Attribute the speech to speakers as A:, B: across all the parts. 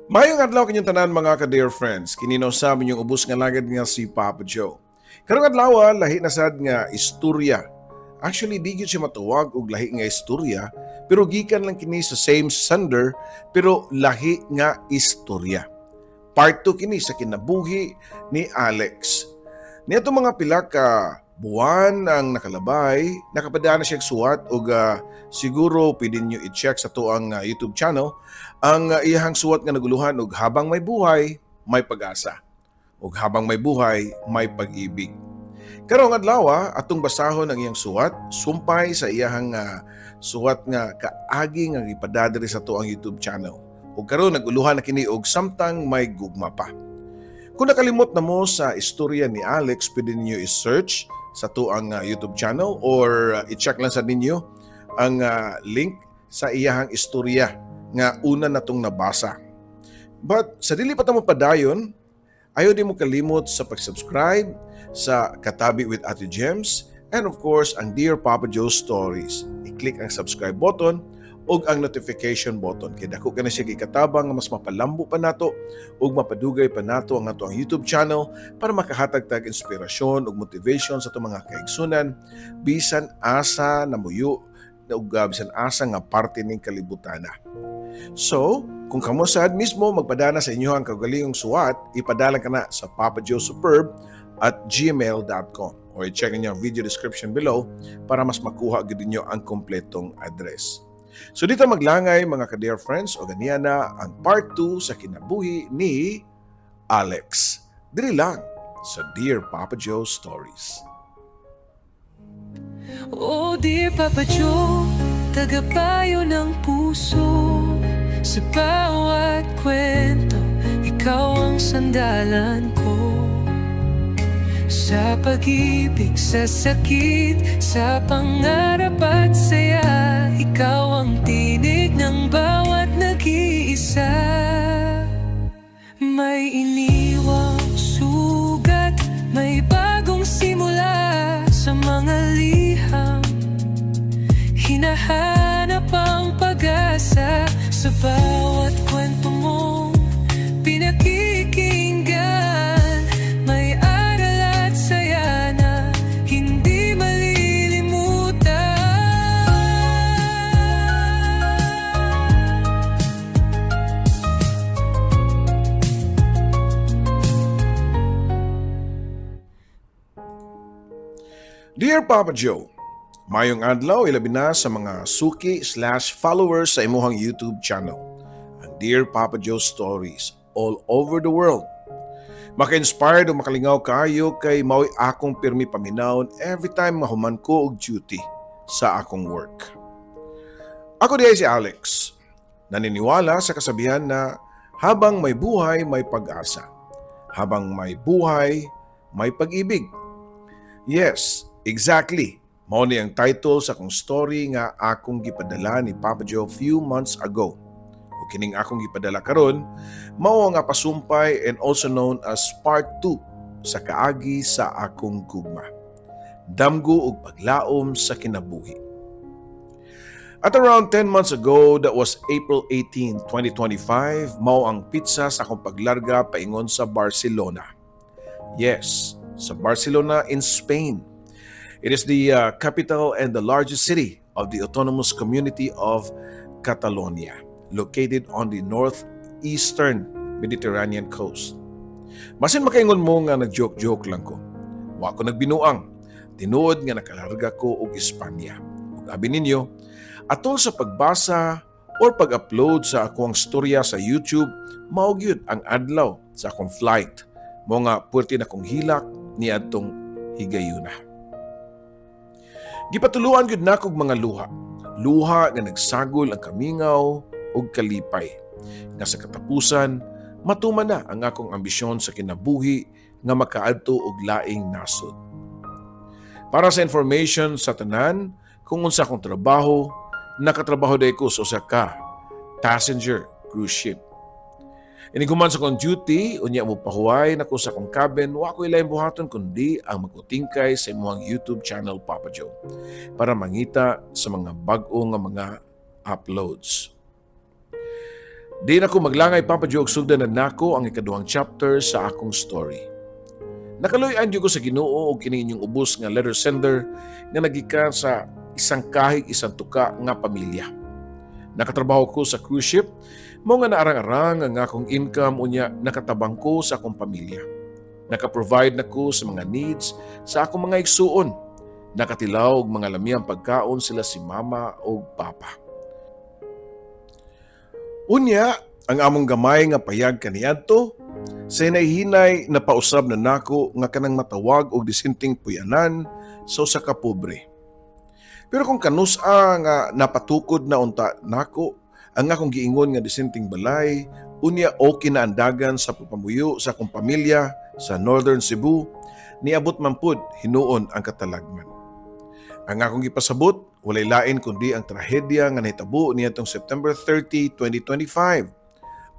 A: Mayong adlaw kanyang tanan mga ka-dear friends. Kininaw sa amin yung ubos nga lagad nga si Papa Joe. Karong adlaw lahi na sad nga istorya. Actually, di gyud siya matuwag og lahi nga istorya, pero gikan lang kini sa same sender pero lahi nga istorya. Part 2 kini sa kinabuhi ni Alex. Niadto mga pila ka buwan ang nakalabay, nakapadana siya suwat og siguro pwede nyo i-check sa tuang YouTube channel ang iyahang suwat nga naguluhan og habang may buhay, may pag-asa. Ug habang may buhay, may pag-ibig. Karong adlaw atong basahon ang iyang suwat, sumpay sa iyahang suwat nga kaagi nga ipadadiri sa tuang YouTube channel. Ug karon naguluhan na kini og samtang may gugma pa. Kung nakalimot na mo sa istorya ni Alex, pwede ninyo i-search sa tuang YouTube channel or i-check lang sa ninyo ang link sa iyahang istorya nga una natong nabasa. But sa dili pa ta mo padayon, ayaw di mo kalimot sa pag-subscribe sa Katabi with Ate Gems and of course ang Dear Papa Joe Stories. I-click ang subscribe button ug ang notification button kay dako ka na siya gikatabang nga mas mapalambo pa nato ug mapadugay pa nato ang ato ang YouTube channel para makahatag tag inspirasyon ug motivation sa atong mga kaigsunan bisan asa namuyo ug bisan asa nga parte ning kalibutan. So, kung kamo sad mismo magpadana sa inyo ang kaugalingong suwat, ipadala ka na sa papajoesuperb@gmail.com or i-check niyo ang video description below para mas makuha gid ninyo ang kompletong address. So dito maglangay mga ka-dear friends o ganiya na ang part 2 sa kinabuhi ni Alex. Dili lang sa Dear Papa Joe Stories.
B: Oh dear Papa Joe, tagapayo ng puso. Sa bawat kwento, ikaw ang sandalan ko. Sa pag-ibig, sa sakit, sa pangarap at saya, ikaw ang tinig ng bawat nag-iisa. May iniwang sugat, may bagong simula sa mga liham. Hinahanap ang pag-asa sa bawat kwento mong pinakikinggan. May aral at saya na hindi malilimutan.
A: Dear Papa Joe, mayong adlaw ilabi na sa mga suki/followers sa imuhang YouTube channel, ang Dear Papa Joe Stories all over the world. Maka-inspired o makalingaw kayo kay mao'y akong pirmi paminawon every time mahuman ko og duty sa akong work. Ako diay si Alex, naniniwala sa kasabihan na habang may buhay, may pag-asa. Habang may buhay, may pag-ibig. Yes, exactly. Mao ni ang title sa akong story nga akong gipadala ni Papa Joe few months ago. O kining akong gipadala karon, mao nga pasumpay and also known as part 2 sa kaagi sa akong gugma. Damgo ug paglaom sa kinabuhi. At around 10 months ago, that was April 18, 2025, mao ang pizza sa akong paglarga paingon sa Barcelona. Yes, sa Barcelona in Spain. It is the capital and the largest city of the autonomous community of Catalonia, located on the northeastern Mediterranean coast. Masin makaingon mo nga nag-joke-joke lang ko. Wa ko nagbinuang. Tinuod nga nakalarga ko og Espanya. Ug abi ninyo, atol sa pagbasa or pag-upload sa akong storya sa YouTube, mao gyud ang adlaw sa akong flight. Mo nga puwerte na kong hilak niadtong higayuna. Gipatuluan gyud nako og mga luha. Luha nga nagsagol ang kamingaw ug kalipay. Nga sa katapusan, matuman na ang akong ambisyon sa kinabuhi nga makaadto og laing nasod. Para sa information sa tanan, kung unsa akong trabaho, nakatrabaho day ko sa usa ka passenger cruise ship. Iniguman sa kong duty, unya mo pahuway na ko sa kong cabin, wa ko ilayang buhaton kundi ang magkutingkay sa imuhang YouTube channel Papa Joe para mangita sa mga bag-o nga mga uploads. Di na ko maglangay Papa Joe og sugdan na nako ang ikaduhang chapter sa akong story. Nakaluyan ko sa Ginoo og kini inyong ubos nga letter sender nga nagikan sa isang kahig isang tuka nga pamilya. Nakatrabaho ko sa cruise ship, mo nga naarang-arang ang akong income unya nakatabang ko sa akong pamilya. Naka-provide na ko sa mga needs sa akong mga igsuon. Nakatilaw og mga lamiyang pagkaon sila si mama o papa. Unya, ang among gamay nga payag kaniadto, sa hinay-hinay na pausab na nako nga kanang matawag og disinting puyanan sa usa ka pobre. Pero kung kanusa nga napatukod na unta nako, ang akong giingon nga disinting balay, unya okay na andagan sa papamuyo sa akong pamilya sa Northern Cebu, niabot man pud hinuon ang katalagman. Ang akong gipasabot, walay lain kundi ang trahedya nga nahitabo niadtong September 30, 2025,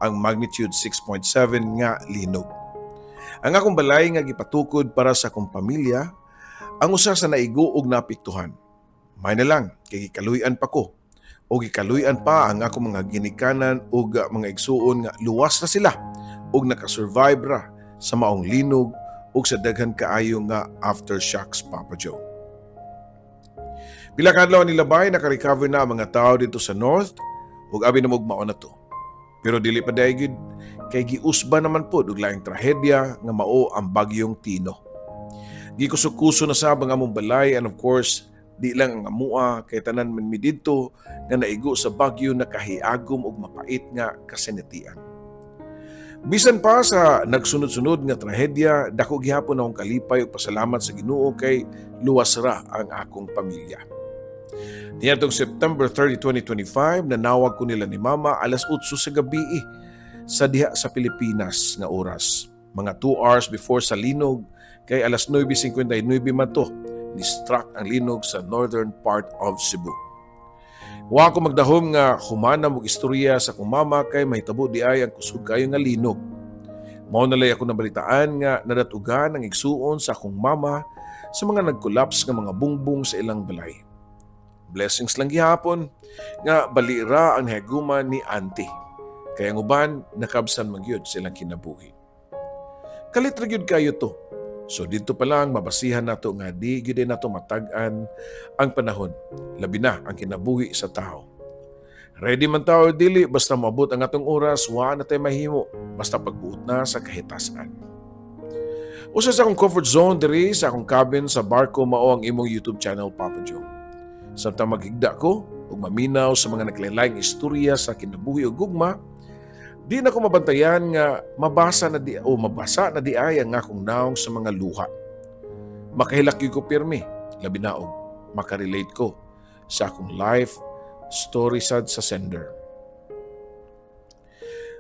A: ang magnitude 6.7 nga linog. Ang akong balay nga gipatukod para sa akong pamilya, ang usa sa naigo og naapektuhan. May na lang, kay gikaluyan pa ko. O gikaluyan pa ang akong mga ginikanan o mga igsuon nga luwas na sila o nakasurvive ra sa maong linog o sa daghan kaayo nga aftershocks, Papa Joe. Pila ka adlaw nilabay naka-recover na ang mga tao dito sa North ug abi na mugmao na to. Pero dili pa daygid kay giusba naman po og laing trahedya nga mao ang bagyong Tino. Gikusok-kuso na sab ang among balay and of course di lang ang amua kay tanan man mi didto nga naigo sa bagyo na kahiagom ug mapait nga kasinatian. Bisan pa sa nagsunod-sunod nga trahedya, dako gihapon akong kalipay ug pasalamat sa Ginoo kay luwas ra ang akong pamilya. Niadtong September 30, 2025, nanawag ko nila ni Mama alas 8 sa gabi sa diha sa Pilipinas nga oras. Mga 2 hours before sa linog kay alas 9:59 man to ni-struck ang linog sa northern part of Cebu. Wa ko magdahom nga humana mo istorya sa akong mama kay mahitabo di ay ang kusog kayo nga linog. Mao na lay ako nabalitaan nga nadatugan ang igsuon sa akong mama sa mga nag-collapse nga mga bungbong sa ilang balay. Blessings lang gihapon nga balira ang higuman ni auntie. Kaya ang uban nakabsan magyud silang kinabuhi. Kalit ra gyud kayo to. So dito pa lang mabasihan nato nga di gyud nato matag-an ang panahon, labi na ang kinabuhi sa tao. Ready man tao dili basta maabot ang atong oras, wa na tay mahimo basta pagbuot na sa kahitasan. Usa sa akong comfort zone diri sa akong cabin sa barko mao ang imong YouTube channel, Papa Joe. Samtang maghigda ko ug maminaw sa mga naglain-laing istorya sa kinabuhi ug gugma, di na ko mabantayan nga mabasa na di ay ang akong naong sa mga luha. Makahilak ko pirmi, labi na og makarelate ko sa akong life story sad sa sender.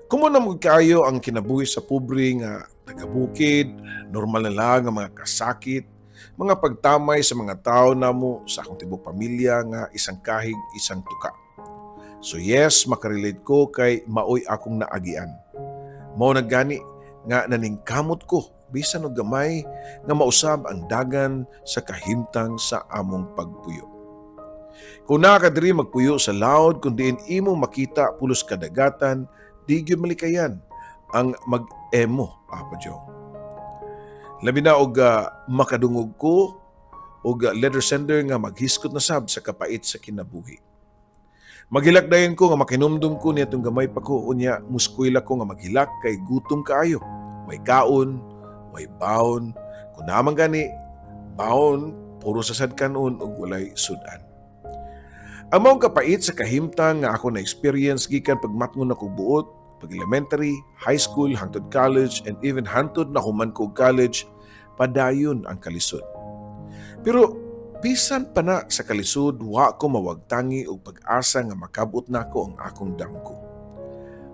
A: Kumo na mo kayo ang kinabuhi sa pobre nga taga-bukid, normal na lang nga mga kasakit, mga pagtamay sa mga tao namo sa akong tibok pamilya nga isang kahig, isang tuka. So yes, makarelate ko kay maoy akong naagian. Mao naggani nga naningkamot ko bisan og gamay nga mausab ang dagan sa kahimtang sa among pagpuyo. Kung nakadiri magpuyo sa laod kun diin imong makita pulos kadagatan, di gyud malikayan ang mag-emo, Papa Joe. Labi na og makadungog ko og letter sender nga maghiskot na sab sa kapait sa kinabuhi. Maghilak dayon ko nga makinumdum ko nitong gamay pa ko unya muskwela ko nga maghilak kay gutom kaayo. Way kaon, way baon, kun naman gani baon puro sasad kanon ug walay sudan. Ang maong kapait sa kahimtang nga ako na experience gikan pagmatngon ako buot, pag elementary, high school, hangtod college, and even hangtod na human ko college, padayon ang kalisod. Pero bisan pa na sa kalisod, wa ko mawagtangi og pag-asa nga makabot nako ang akong damgo.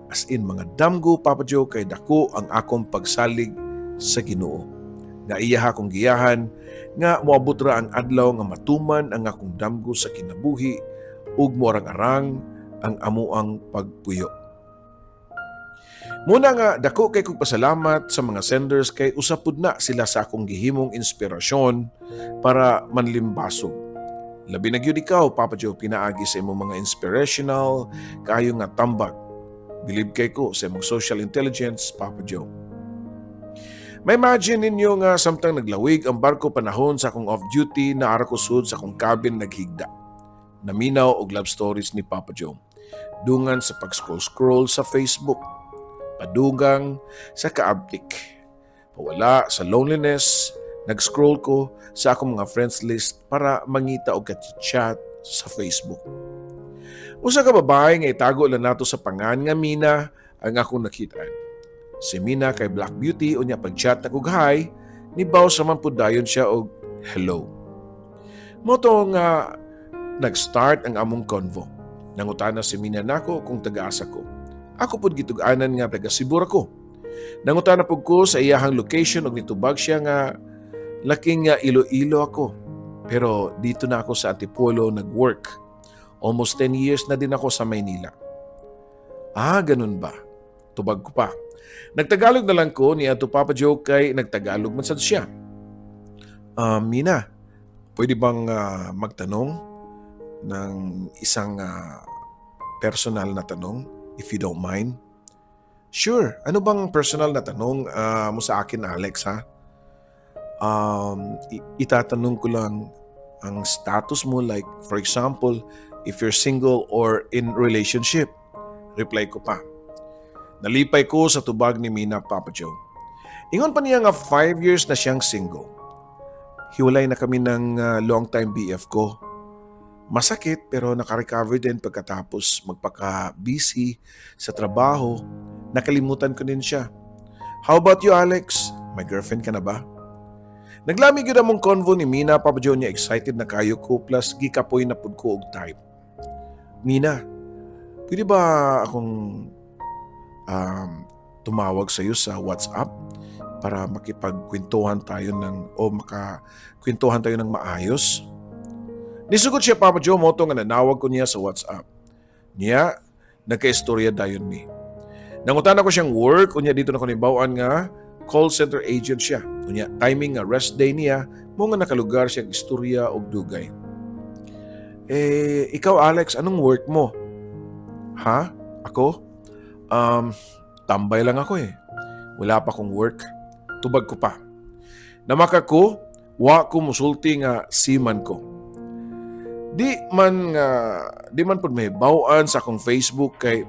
A: As in mga damgo, Papa Joe, kay dako ang akong pagsalig sa Ginoo. Nga iya akong giyahan, nga moabot ra ang adlaw nga matuman ang akong damgo sa kinabuhi ug moarang-arang ang amuang pagpuyo. Muna nga, dako kay kong pasalamat sa mga senders kay usapod na sila sa akong gihimong inspirasyon para manlimbasog. Labi na gyud ikaw, Papa Joe, pinaagi sa imong mga inspirational, kayo nga tambag. Believe kay ko sa imong social intelligence, Papa Joe. May imagine ninyo nga samtang naglawig ang barko panahon sa akong off-duty na ara ko sud sa akong cabin naghigda. Naminaw og love stories ni Papa Joe. Dungan sa pag-scroll-scroll sa Facebook. Padugang sa kaabtik. Pawala sa loneliness, nag-scroll ko sa akong mga friends list para mangita og chat sa Facebook. Usa ka babae nga itago lang nato sa pangan nga Mina ang akong nakitaan. Si Mina kay Black Beauty unya pag-chat na kog hi, nibaw sa man pud dayon siya og hello. Moto nga nag-start ang among convo. Nangutana si Mina nako kung taga-asa ko. Ako pud gitug-anan nga taga Cebu ko. Nangutana pud ko sa iyahang location og nitubag siya nga laking nga Iloilo ako. Pero dito na ako sa Antipolo nag-work. Almost 10 years na din ako sa Maynila. Ganun ba? Tubag ko pa. Nagtagalog na lang ko niya to Papa Joe kay nagtagalog man sad siya. Mina, pwede bang magtanong ng isang personal na tanong, if you don't mind? Sure. Ano bang personal na tanong mo sa akin, Alex, ha? Itatanong ko lang ang status mo, like, for example, if you're single or in relationship. Reply ko pa. Nalipay ko sa tubag ni Mina, Papa Joe. Ingon pa niya nga 5 years na siyang single. Hiwalay na kami ng long-time BF ko. Masakit pero nakarecover din pagkatapos magpaka-busy sa trabaho. Nakalimutan ko din siya. How about you, Alex? May girlfriend ka na ba? Naglamig yun among convo ni Mina, Papa Joe niya excited na kayo ko plus gikapoy na pud ko og type. Mina, pwede ba akong tumawag sa iyo sa WhatsApp para makipagkwentuhan tayo makakwentuhan tayo ng maayos? Nisugot siya, Papa Joe, moto nga nanawag ko niya sa WhatsApp. Niya, nagka-istorya dayon mi. Nangutan ako siyang work, unya dito na ko nibawaan nga call center agent siya. Unya, timing nga rest day niya, mo nga nakalugar siyang istorya og dugay. Ikaw Alex, anong work mo? Ha? Ako? Tambay lang ako eh. Wala pa akong work. Tubag ko pa. Namaka ko, wa ko musulti nga seaman ko. Di man pud may bawaan sa akong Facebook kay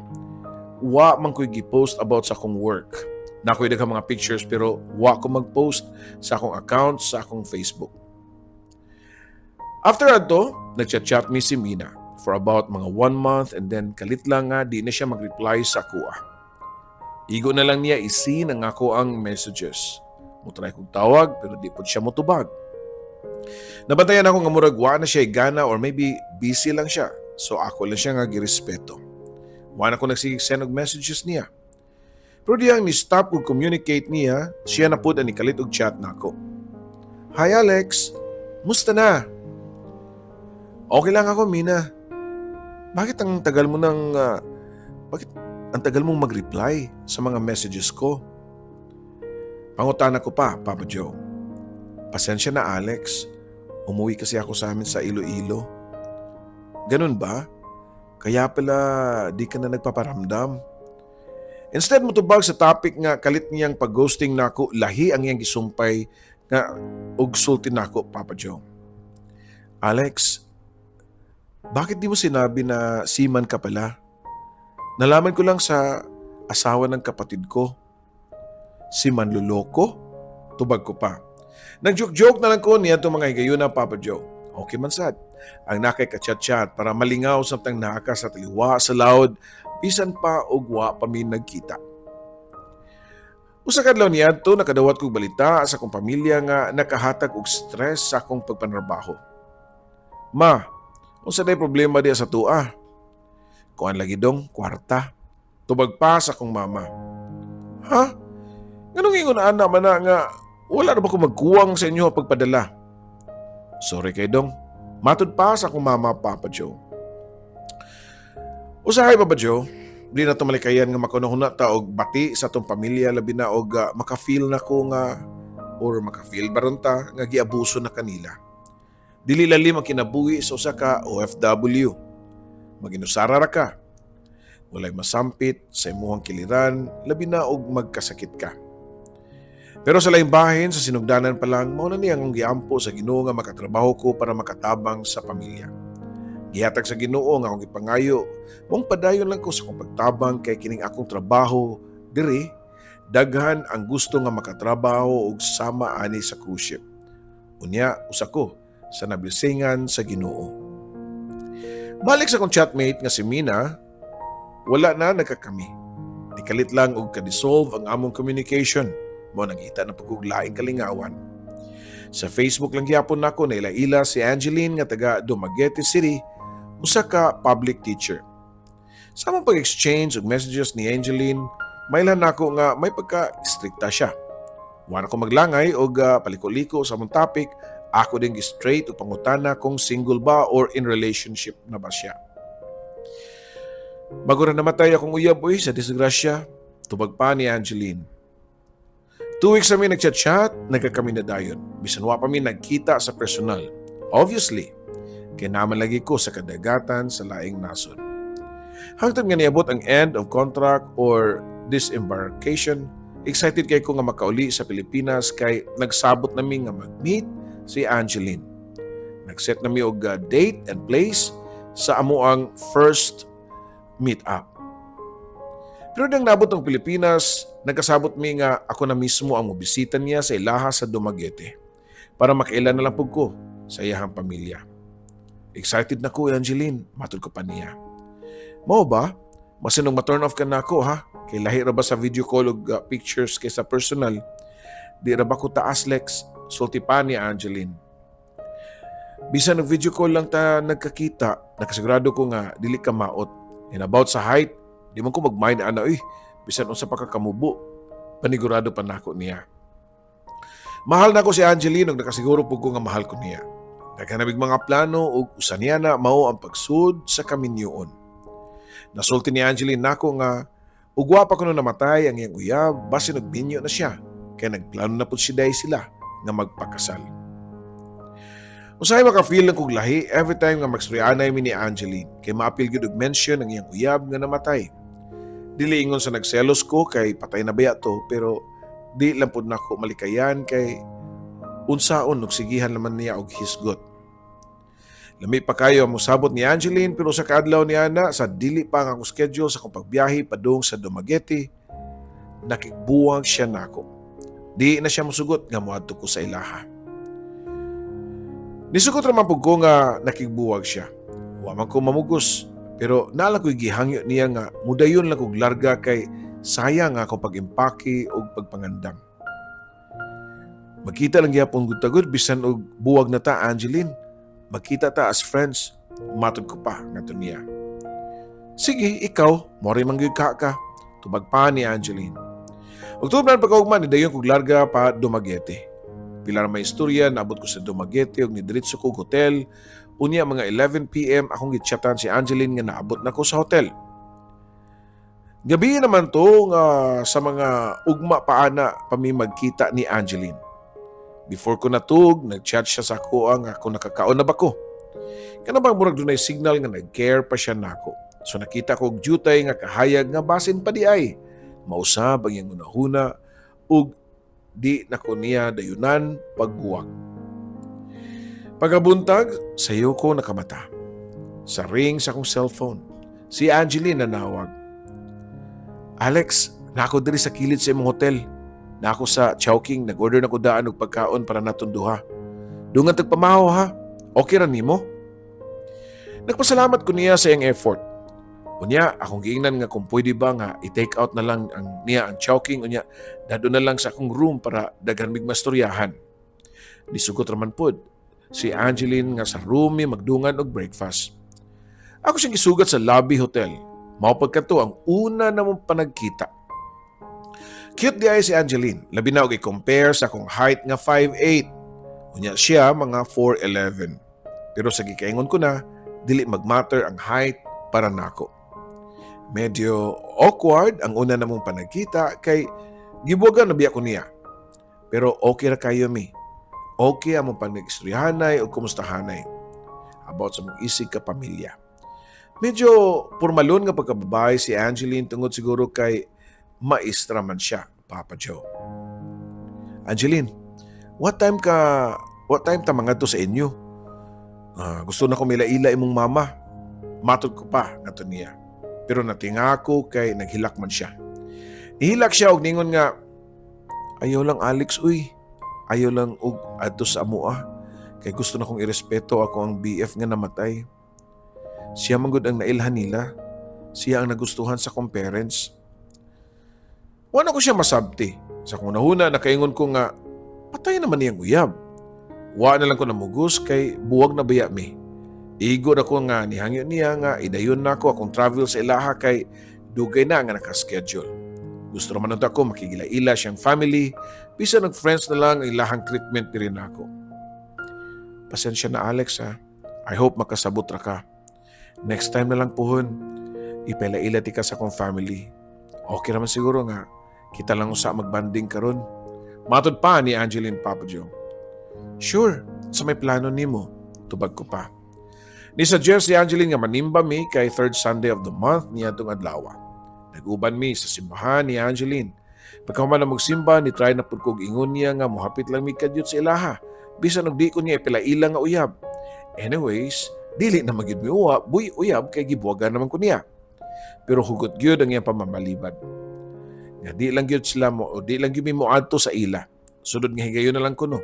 A: wa man ko'y gi-post about sa akong work. Nakoy daghang mga pictures pero wa ko mag-post sa akong account sa akong Facebook. After ato, nagchat-chat mi si Mina for about mga 1 month and then kalit lang nga di na siya mag-reply sa kuha. Igo na lang niya isin ang ako ang messages. Mutry kong tawag pero di po siya motubag. Nabantayan ako nga murag wa na siya gana or maybe busy lang siya. So ako lang siya nga girespeto. Wa na ko nagsig-send og messages niya. Pero diyang ni-stop og communicate niya, siya na pud ang nikalit og chat nako. Hi Alex, musta na? Okay lang ako, Mina. Bakit ang tagal mo mong mag-reply sa mga messages ko? Pangutana ko pa, Papa Joe. Pasensya na, Alex. Umuwi kasi ako sa amin sa Iloilo. Ganun ba? Kaya pala di ka na nagpaparamdam. Instead mo tubag sa topic nga kalit niyang pag-ghosting nako, lahi ang iyang gisumpay nga og sulti nako, Papa Joe. Alex, bakit di mo sinabi na seaman ka pala? Nalaman ko lang sa asawa ng kapatid ko. Si Manluloko? Tubag ko pa. Nag-joke-joke na lang ko niya itong mga higayuna, Papa Joe. Okay man sad. Ang nakay ka-chat-chat para malingaw samtang naka sa taliwa sa loud, bisan pa og wa pa mi nagkita. Usa kadlaw niadto nakadawat kog balita sa akong pamilya nga nakahatag og stress sa akong pagpanarbaho. Ma, unsa day problema diya sa tua? Kuan lagi dong, kwarta. Tubag pa sa akong mama. Ha? Ganong ingon ana man na nga wala na ba ko magkuwang sa inyo pagpadala? Sorry kay dong. Matud pa sa akong mama, Papa Joe. Usahay, Papa Joe. Di na tumalikayan nga makunahuna ta og bati sa atong pamilya labi na og maka-feel na ko nga or maka-feel baron ta nga giabuso na kanila. Dili lalim ang kinabuhi sa usa ka OFW. Maginusara ra ka. walay masampit sa imuhang kiliran, labi na og magkasakit ka. Pero sa laing bahin, sa sinugdanan pa lang, mao na niyang giampo sa Ginoo nga makatrabaho ko para makatabang sa pamilya. Gihatag sa Ginoo nga akong ipangayo, mong padayon lang ko sa akong pagtabang kay kining akong trabaho diri, daghan ang gusto nga makatrabaho og sama ani sa cruise ship. Unya, usa ko sa nablisingan sa Ginoo. Balik sa akong chatmate nga si Mina, wala na nagkakami. Nikalit lang og ka-dissolve ang among communication. Mo nangita na pagkuglaing kalingawan. Sa Facebook lang gyapon nako na ila si Angeline nga taga Dumaguete City, usa ka public teacher. Sa among pag-exchange og messages ni Angeline, mailan nako nga may pagka-strikta siya. Wala ko maglangay og paliko-liko sa among topic, ako din gi-straight o pangutana kung single ba or in relationship na ba siya. Bago na namatay akong uyab sa disgrasya, tubag pa ni Angeline. 2 weeks kami nagchat-chat, nagkakami na dayon. Bisan wa pa mi nagkita sa personal. Obviously, kay naman lagi ko sa kadagatan sa laing nasod. Hangtod nga niabot ang end of contract or disembarkation, excited kay ko nga makauli sa Pilipinas kay nagsabot nami nga mag-meet si Angeline. Nag-set nami og date and place sa amuang first meet-up. Pero nang nabot ng Pilipinas, nagkasabot mi nga ako na mismo ang mobisita niya sa ilaha sa Dumaguete para makailan na lang pug ko sa iyahang pamilya. Excited na ko, Angeline, matod ko pa niya. Mao ba? Masinong ma-turn off ka na ako, ha? Kay lahi ra ba sa video call og pictures kaysa personal? Di ra ba ko taas, Lex? Sulti pa ni Angeline. Bisan ng video call lang ta nagkakita, nakasigurado ko nga dili ka maot. And about sa height, di man ko mag-mind ana, bisan unsa pa ka kamubo, panigurado pa nako niya. Mahal na ko si Angeline ug nakasiguro pug ko nga mahal ko niya. Naghanabig mga plano ug usa niya na mao ang pagsud sa kaminyoon. Nasulti ni Angeline nako nga ugwa pa kuno namatay ang iyang uyab basin og minyo na siya kay nagplano na pud sila nga magpakasal. Usahay maka-feel lang kog lahi every time nga magstoryanay mi ni Angeline kay maapil gyud og mention ang iyang uyab nga namatay. Dili ingon sa nagselos ko kay patay na baya to, pero di lang pud nako malikayan kay unsaon ug sigihan naman niya og hisgot. Lami pa kayo ang musabot ni Angeline pero sa kaadlaw ni ana sa dili pa ang akong schedule sa akong pagbiyahe padung sa Dumaguete, nakigbuwag siya nako. Di na siya mosugot nga moadto ko sa ilaha. Nisugot raman pug ko nga nakigbuwag siya. Wa man ko mamugos. Pero naala ko'y gihangyo niya nga mudayon lang kog larga kay sayang nga akong pag-impake o pagpangandam. Magkita lang gyapon gud tagod bisan og buwag na ta, Angeline. Magkita ta as friends. Matod ko pa ngadto niya. Sige, ikaw, mori man gyud ka. Tubag pa ni Angeline. Oktubre pagkaugman ni dayon kog larga pa Dumaguete. Pilar may istorya, naabot ko sa Dumaguete og nidiretso kog hotel. Unya mga 11 PM akong gitchatan si Angeline nga naabot na ko sa hotel. Gabi naman to nga sa mga ugma paana pami magkita ni Angeline. Before ko natug, nag-chat siya sa ako nga kung nakakaon na ba ko. Kanabang murag dunay signal nga nag-care pa siya nako. So nakita ko og jutay nga kahayag nga basin pa di ay. Mausab ang iyang hunahuna ug di nako niya dayunan pagbuwag. Pagabuntag, sayo ko nakamata. Sa ring sa akong cellphone, si Angeline nanawag. Alex, nako diri sa kilid sa imong hotel. Nako sa Chowking, nag-order na ko daan og pagkaon para natong duha. Dungan tagpamahaw ha. Okay ra nimo? Nagpasalamat ko niya sa iyang effort. Unya, akong giingnan nga kung pwede ba nga i-take out na lang niya ang Chowking. Unya, dado na lang sa akong room para daghan mig mastoryahan. Disugot raman pod si Angeline nga sa room mi magdungan og breakfast. Ako siyang gisugat sa lobby hotel. Mao pagkanto ang una namong panagkita. Cute di ay si Angeline. Labi na og i-compare sa akong height nga 5'8". Unya siya mga 4'11". Pero sa gikaingon ko na, dili magmatter ang height para nako. Medyo awkward ang una namong panagkita kay gibuwagan na biya ko niya. Pero okay ra kayo mi. Okay among panag-istoryahanay o kumustahanay about sa mong isig ka pamilya. Medyo formalon nga pagkababae si Angeline tungod siguro kay maestra man siya, Papa Joe. Angeline, what time ta mga to sa inyo? Gusto na ko milaila imong mama. Matod ko pa, nato niya. Pero natinga ako kay naghilak man siya. Nihilak siya og ningon nga, ayaw lang Alex, uy. Ayaw lang og adto sa amua. Kay gusto na kong irespeto ako ang BF nga namatay. Siya manggod ang nailhan nila. Siya ang nagustuhan sa kong parents. Wala ko siya masabti. Sa kung nahuna, nakaingon ko nga, patay naman niyang uyab. Wa na lang ko namugos kay buwag na baya mi. Igod ako nga nihangyo niya nga idayon na ako akong travel sa ilaha kay dugay na nga nakaschedule. Gusto naman nito ako makigila-ila siyang family, bisa nag-friends na lang ang ilahang treatment ni rin ako. Pasensya na Alex ha. I hope makasabot ra ka. Next time na lang puhon, ipaila-ila ti ka sa akong family. Okay naman siguro nga, kita lang usa magbanding karon. Matod pa ni Angeline, Papa Joe. Sure, sa may plano nimo, tubag ko pa. Ni-suggest si Angeline nga manimba mi kay third Sunday of the month niya itong adlaw. Nag-uban mi sa simbahan ni Angeline. Pagkahuman na magsimba, ni-try na pud kog ingon niya nga mohapit lang mi kadyot sa ilaha. Bisan og di ko niya ipilailang nga uyab. Anyways, dili na magyud mi uyab kay gibuwagan naman ko niya. Pero hugot gyud ang iyang pamamalibad. Nga di lang gyud sila mo o di lang gyud mi moadto sa ila. Sudod nga higayon na lang kuno.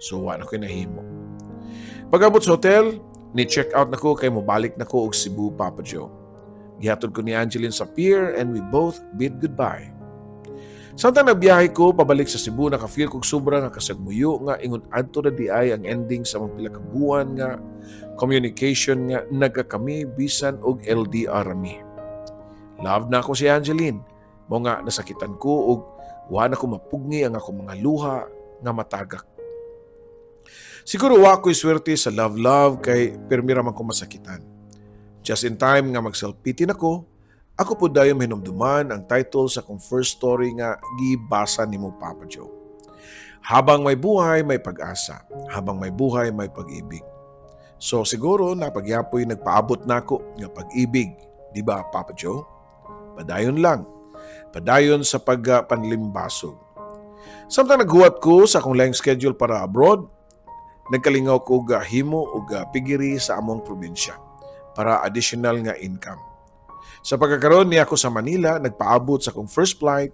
A: So wa na ko'y nahimo. Pag-abot sa hotel, ni-check out na ko kay mobalik na ko og Cebu, Papa Joe. Gihatod ko ni Angeline sa pier and we both bid goodbye. Samtang nagbiyahe ko pabalik sa Cebu, naka-feel kog sobra nga kasagmuyo nga ingon adto na di ay ang ending sa mga pila ka buwan nga communication nga nagkakami bisan og LDR mi. Love na ako si Angeline. Mo nga nasakitan ko og wa na ko mapugni ang akong mga luha nga matagak. Siguro wa ko'y swerte sa love kay permira man ko masakitan. Just in time nga mag-self-pity na ko, ako po dayon hinumduman ang title sa akong first story nga gibasa nimo Papa Joe. Habang may buhay, may pag-asa. Habang may buhay, may pag-ibig. So siguro napagyapoy nagpaabot na ako nga pag-ibig, di ba Papa Joe? Padayon lang. Padayon sa pagpanlimbasog. Samtang naghuwat ko sa akong laing schedule para abroad, nagkalingaw ko og himo og pigiri sa among probinsya para additional nga income. Sa pagkakaroon niya ako sa Manila, nagpaabot sa akong first flight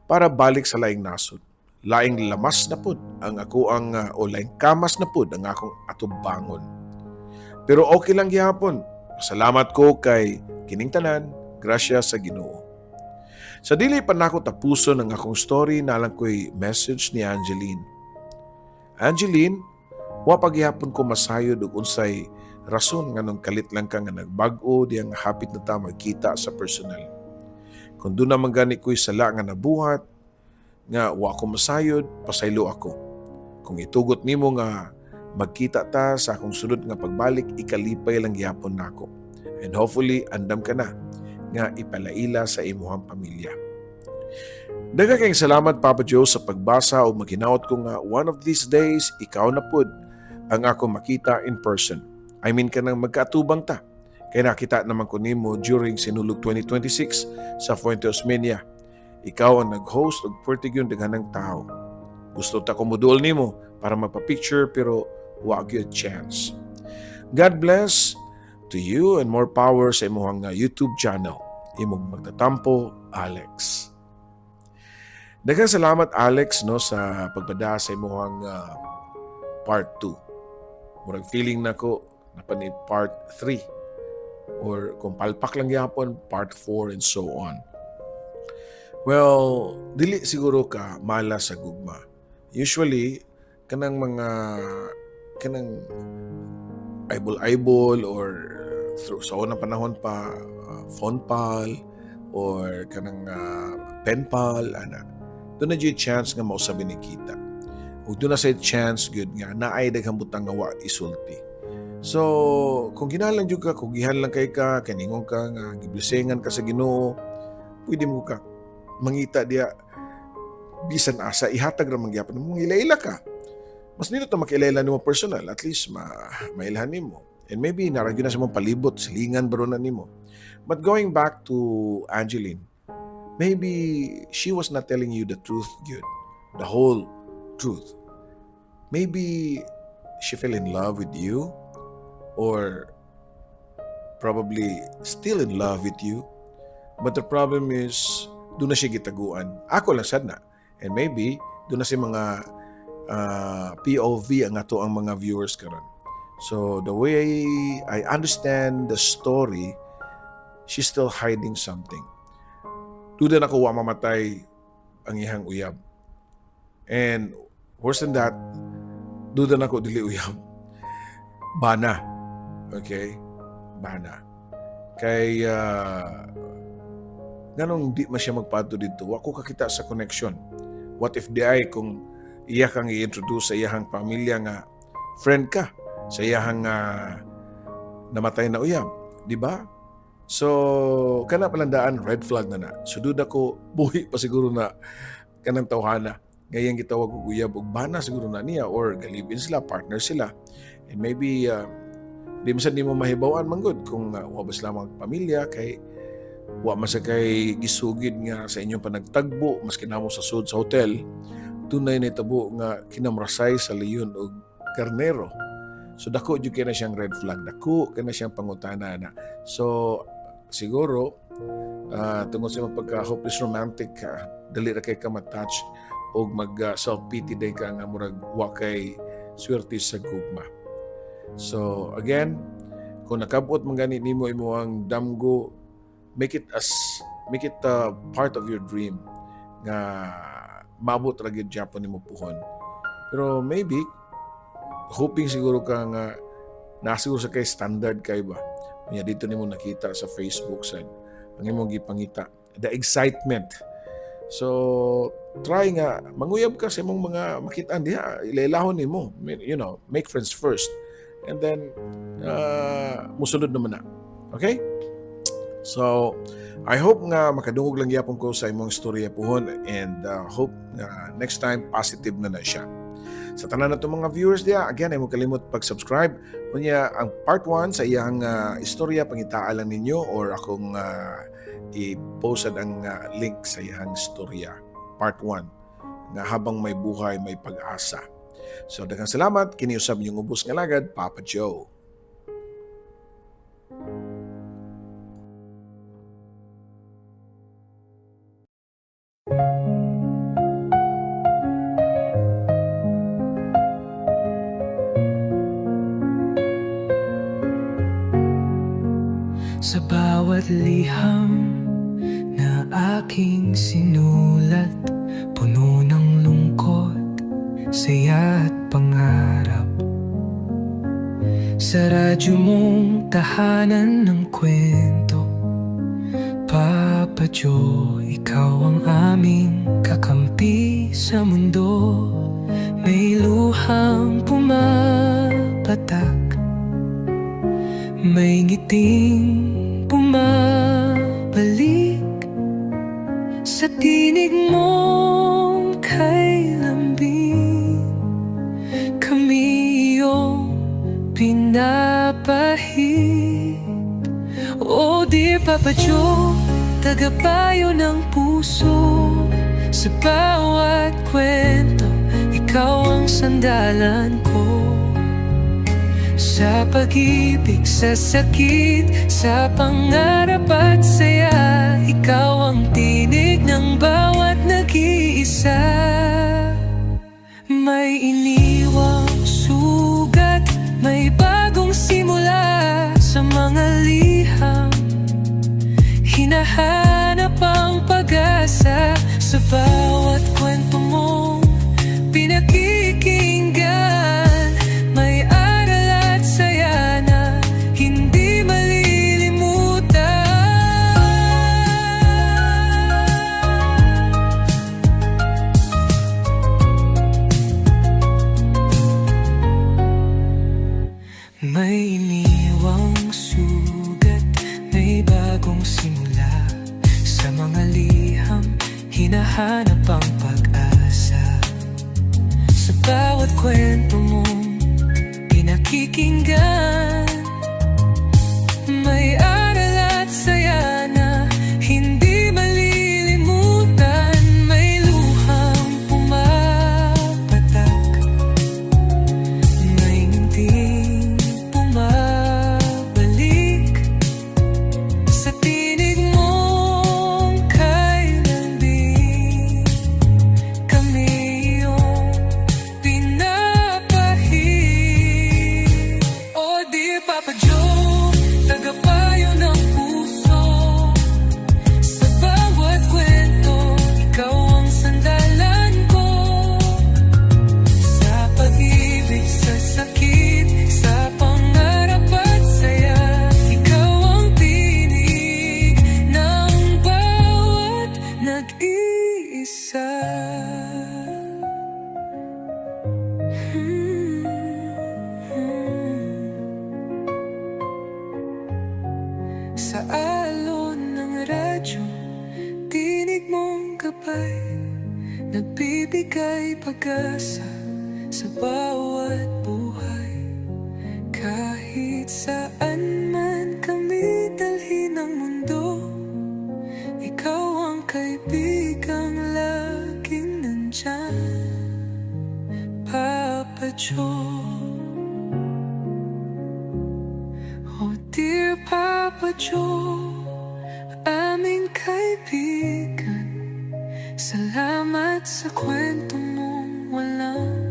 A: para balik sa laing nasod. Laing lamas na pud ang ako ang o laing kamas na pud ang akong atubangon. Pero okay lang gihapon. Salamat ko kay kining tanan, grasya sa Ginoo. Sa dili pa nako tapuson ang akong story, nalang ko'y message ni Angeline. Angeline, wa paghihapon ko masayod og unsay rason nga nung kalit lang ka nga nagbag-o diyang hapit na ta magkita sa personal. Kung doon naman gani ko'y sala nga nabuhat, nga wa ko masayod, pasaylo ako. Kung itugot nimo nga magkita ta sa akong sunod nga pagbalik, ikalipay lang gihapon nako. And hopefully, andam ka na nga ipalaila sa imuhang pamilya. Daghang kayong salamat Papa Joe sa pagbasa o maghinaot ko nga one of these days, ikaw na pud ang ako makita in person. I mean ka nang magkaatubang ta. Kaya nakita naman ko nimo during Sinulog 2026 sa Fuente Osmeña. Ikaw ang nag-host og pertigyon daghanang tao. Gusto ta ko mudol nimo para magpa-picture pero wa gyud chance. God bless to you and more power sa imong YouTube channel. Imong magtatampo, Alex. Daghang salamat Alex no sa pagpada sa imong part 2. Murag feeling nako napanit part 3 or kung palpak lang yapon part 4 and so on. Well, dili siguro ka mala sa gugma. Usually kanang mga eyeball or sa unang panahon pa phone pal or kanang pen pal ana. Doon na dyan chance nga mausabi ni kita. Ug doon na sa chance good nga naay daghang butang nga wa isulti. So, kung ginalang jud ka, kung gihan lang kay ka, kaningon ka nga giblisengan ka sa Ginoo, pwede mo ka mangita diya bisan asa ihatag ra mangyapon mo ila-ila ka. Mas nindot na makilaila nimo personal, at least mailhan nimo. And maybe naragyo na sa mong palibot, silingan baro na nimo. But going back to Angeline, maybe she was not telling you the truth, Jude. The whole truth. Maybe she fell in love with you, or probably still in love with you. But the problem is, doon na siya gitaguan. Ako lang sad na. And maybe, doon na si mga POV ang ato ang mga viewers karon. So, the way I understand the story, she's still hiding something. Duda na ko wa mamatay ang ihang uyab. And worse than that, duda na ko dili uyab. Bana. Okay? Bana. Kay ganong di man siya magpadto dito. Wa ko kakita sa connection. What if di ay kung iya kang i-introduce sa iyahang pamilya nga friend ka sa iyahang namatay na uyab, di ba? So, kana palandaan, red flag na na. So, duda ko, buhi pa siguro na kanang tawhana. Ngayon gitawag og uyab og bana siguro na niya, or galibin sila, partner sila. And maybe, di mo mahibawan manggod kung wabas lamang pamilya, kay wa masakay gisugid nga sa inyong panagtagbo, maski namo sa sud sa hotel, tunay na itabo nga kinamrasay sa leyon o karnero. So dako jud kay na siyang red flag, dako kay na siyang pangutana na. So siguro tungod sa mga pagka-hopeless romantic ka, dali ra kay ka matouch o mag self-pity day ka nga murag wa kay swerte sa gugma. So again, kung nakabot man gani nimo imong damgo, make it part of your dream nga maabot ra gyud Japan nimo puhon. Pero maybe hoping siguro ka nga nasiguro sa kay standard kay ba. Kanya dito nimo nakita sa Facebook side ang imong gipangita, the excitement. So try nga manguyab ka sa imong mga makitaan diha, ilailahon nimo, make friends first, and then musunod naman na. Okay? So I hope nga makadungog lang gyapon ko sa imong istorya puhon, and hope nga next time positive na siya. Sa tanan nato mga viewers diya, again, ay mo kalimot pag-subscribe. Kunya, ang part 1 sa iyang istorya, pangitaan lang ninyo, or akong i-post ang link sa iyang istorya. Part 1, nga habang may buhay, may pag-asa. So, daghang salamat. Kiniusab niyong ubos nga lagad, Papa Joe.
B: Sa bawat liham na aking sinulat, puno ng lungkot, saya at pangarap. Sa radyo mong tahanan ng kwento, Papa Joe, ikaw ang aming kakampi sa mundo. May luhang pumapatak, may ngiting bumabalik sa tinig mong kay lambing. Kami iyong pinapahid. Oh dear Papa Joe, tagapayo ng puso. Sa bawat kwento, ikaw ang sandalan ko. Sa pag-ibig, sa sakit, sa pangarap at saya, ikaw ang tinig ng bawat nag-iisa. May iniwang sugat, may bagong simula sa mga liham. Hinahanap ang pag-asa sa bawat kwento mong pinakikinggan. May aral at saya na hindi malilimutan. May iniwang sugat, may bagong simula sa mga liham. Hinahanap ang pag-asa sa bawat kwento mong pinakikinggan. nag-iisa. Sa alon ng radyo, tinig mong gabay, nagbibigay pag-asa sa bawat buhay. Kahit saan man kami dalhin ng mundo, ikaw ang kaibigang laging nandyan, Papa Joe. Oh dear Papa Joe, aming kaibigan, salamat sa kwento mong walang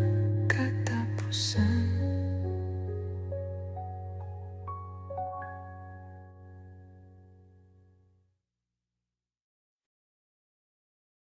B: katapusan.